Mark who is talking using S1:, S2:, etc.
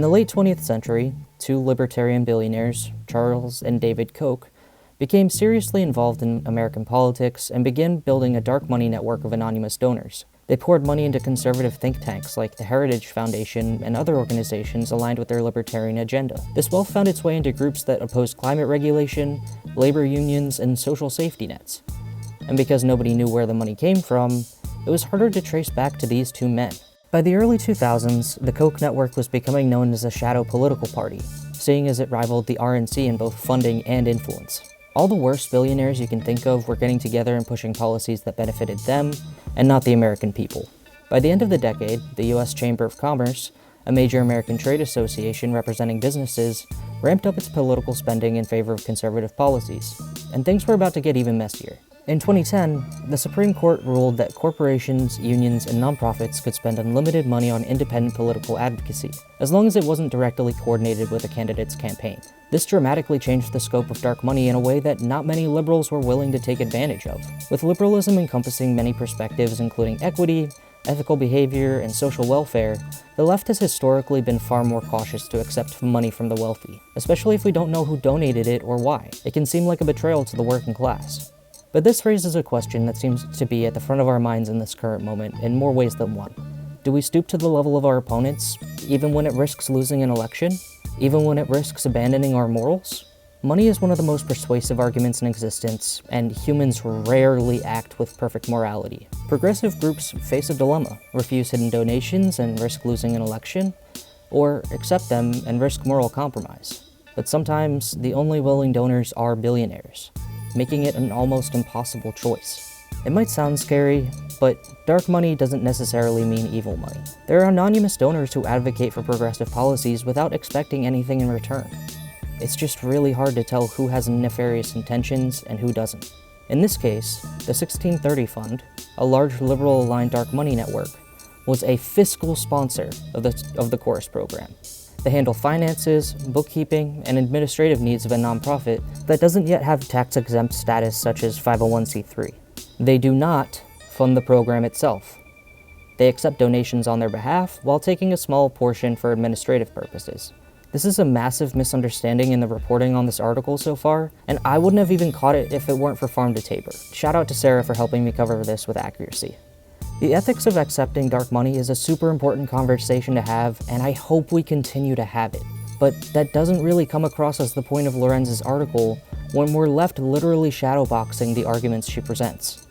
S1: In the late 20th century, two libertarian billionaires, Charles and David Koch, became seriously involved in American politics and began building a dark money network of anonymous donors. They poured money into conservative think tanks like the Heritage Foundation and other organizations aligned with their libertarian agenda. This wealth found its way into groups that opposed climate regulation, labor unions, and social safety nets. And because nobody knew where the money came from, it was harder to trace back to these two men. By the early 2000s, the Koch network was becoming known as a shadow political party, seeing as it rivaled the RNC in both funding and influence. All the worst billionaires you can think of were getting together and pushing policies that benefited them, and not the American people. By the end of the decade, the U.S. Chamber of Commerce, a major American trade association representing businesses, ramped up its political spending in favor of conservative policies, and things were about to get even messier. In 2010, the Supreme Court ruled that corporations, unions, and nonprofits could spend unlimited money on independent political advocacy, as long as it wasn't directly coordinated with a candidate's campaign. This dramatically changed the scope of dark money in a way that not many liberals were willing to take advantage of. With liberalism encompassing many perspectives including equity, ethical behavior, and social welfare, the left has historically been far more cautious to accept money from the wealthy, especially if we don't know who donated it or why. It can seem like a betrayal to the working class. But this raises a question that seems to be at the front of our minds in this current moment in more ways than one. Do we stoop to the level of our opponents, even when it risks losing an election? Even when it risks abandoning our morals? Money is one of the most persuasive arguments in existence, and humans rarely act with perfect morality. Progressive groups face a dilemma: refuse hidden donations and risk losing an election, or accept them and risk moral compromise. But sometimes, the only willing donors are billionaires, making it an almost impossible choice. It might sound scary, but dark money doesn't necessarily mean evil money. There are anonymous donors who advocate for progressive policies without expecting anything in return. It's just really hard to tell who has nefarious intentions and who doesn't. In this case, the 1630 Fund, a large liberal-aligned dark money network, was a fiscal sponsor of the Chorus program. They handle finances, bookkeeping, and administrative needs of a nonprofit that doesn't yet have tax-exempt status such as 501c3. They do not fund the program itself. They accept donations on their behalf while taking a small portion for administrative purposes. This is a massive misunderstanding in the reporting on this article so far, and I wouldn't have even caught it if it weren't for Farm to Tabor. Shout out to Sarah for helping me cover this with accuracy. The ethics of accepting dark money is a super important conversation to have, and I hope we continue to have it. But that doesn't really come across as the point of Lorenz's article when we're left literally shadowboxing the arguments she presents.